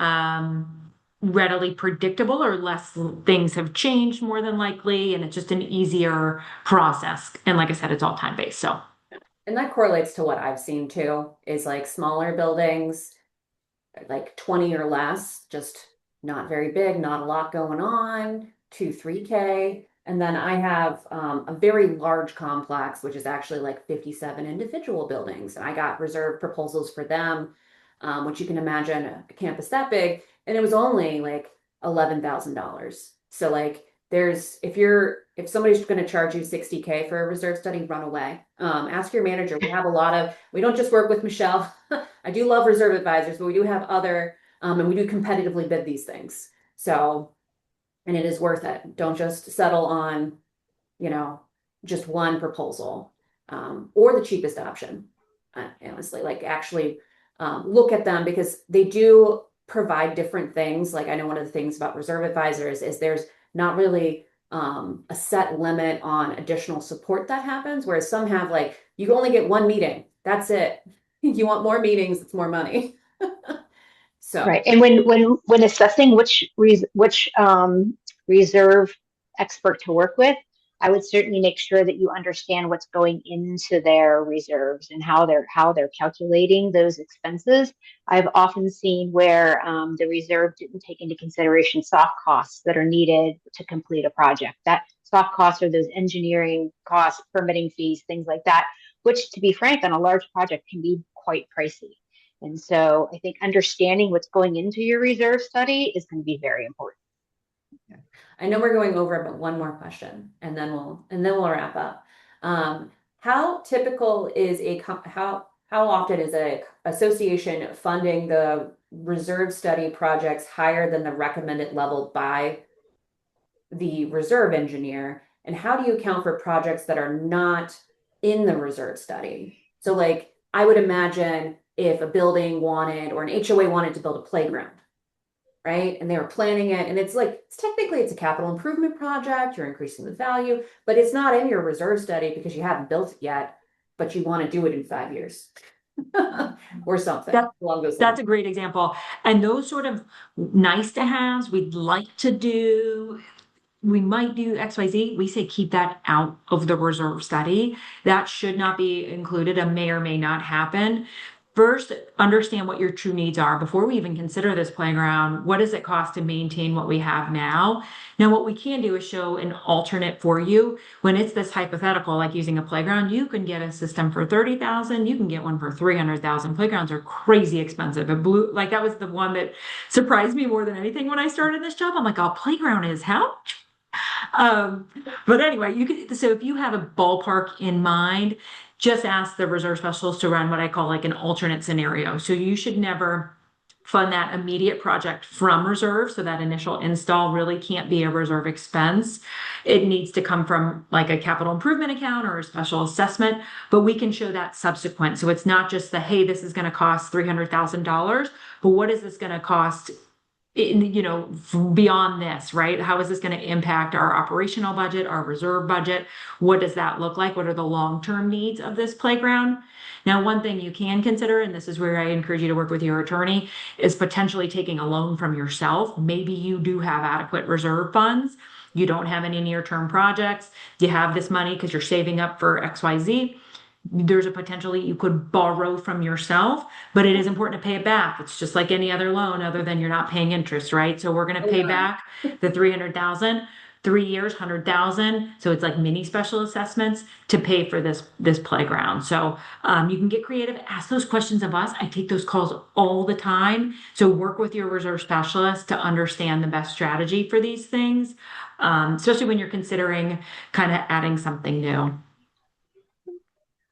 readily predictable, or less things have changed more than likely, and it's just an easier process. And like I said, it's all time-based. So And that correlates to what I've seen too, is like smaller buildings, like 20 or less, just not very big, not a lot going on, 2, 3K. And then I have a very large complex, which is actually like 57 individual buildings. And I got reserve proposals for them, which you can imagine a campus that big. And it was only like $11,000. So like if somebody's going to charge you 60K for a reserve study, run away. Ask your manager. We don't just work with Michelle. I do love reserve advisors, but we do have other, and we do competitively bid these things. So, and it is worth it. Don't just settle on, you know, just one proposal, or the cheapest option. Honestly, like actually, look at them because they do provide different things. Like I know one of the things about reserve advisors is there's not really a set limit on additional support that happens, whereas some have like you only get one meeting. That's it. You want more meetings, it's more money. So Right. And when assessing which reserve expert to work with, I would certainly make sure that you understand what's going into their reserves and how they're calculating those expenses. I've often seen where the reserve didn't take into consideration soft costs that are needed to complete a project. That soft costs are those engineering costs, permitting fees, things like that, which, to be frank, on a large project can be quite pricey. And so I think understanding what's going into your reserve study is going to be very important. I know we're going over, but one more question, and then we'll wrap up. How typical is how often is a association funding the reserve study projects higher than the recommended level by the reserve engineer? And how do you account for projects that are not in the reserve study? So like I would imagine if a building wanted or an HOA wanted to build a playground, right? And they were planning it, and it's technically it's a capital improvement project, you're increasing the value, but it's not in your reserve study because you haven't built it yet, but you want to do it in 5 years. Or something along those lines. That's a great example. And those sort of nice to haves we'd like to do, we might do XYZ. We say keep that out of the reserve study. That should not be included and may or may not happen. First, understand what your true needs are before we even consider this playground. What does it cost to maintain what we have now? Now, what we can do is show an alternate for you. When it's this hypothetical, like using a playground, you can get a system for 30,000. You can get one for 300,000. Playgrounds are crazy expensive. Like that was the one that surprised me more than anything when I started this job. I'm like, oh, playground is how much? But anyway, so if you have a ballpark in mind, just ask the reserve specialist to run what I call like an alternate scenario. So you should never fund that immediate project from reserve. So that initial install really can't be a reserve expense. It needs to come from like a capital improvement account or a special assessment, but we can show that subsequent. So it's not just hey, this is going to cost $300,000, but what is this going to cost beyond this, right? How is this going to impact our operational budget, our reserve budget? What does that look like? What are the long-term needs of this playground? Now, one thing you can consider, and this is where I encourage you to work with your attorney, is potentially taking a loan from yourself. Maybe you do have adequate reserve funds. You don't have any near-term projects. You have this money because you're saving up for XYZ. There's a potential that you could borrow from yourself, but it is important to pay it back. It's just like any other loan other than you're not paying interest, right? So we're going to pay back the 300,000, 3 years, 100,000. So it's like mini special assessments to pay for this playground. So you can get creative, ask those questions of us. I take those calls all the time. So work with your reserve specialist to understand the best strategy for these things, especially when you're considering kind of adding something new.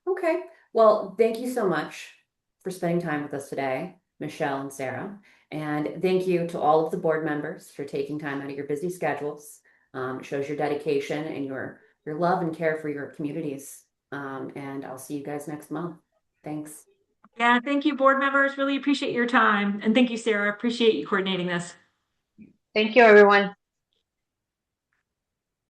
Okay. Well, thank you so much for spending time with us today, Michelle and Sarah. And thank you to all of the board members for taking time out of your busy schedules. It shows your dedication and your love and care for your communities. And I'll see you guys next month. Thanks. Yeah, thank you, board members. Really appreciate your time. And thank you, Sarah. Appreciate you coordinating this. Thank you, everyone.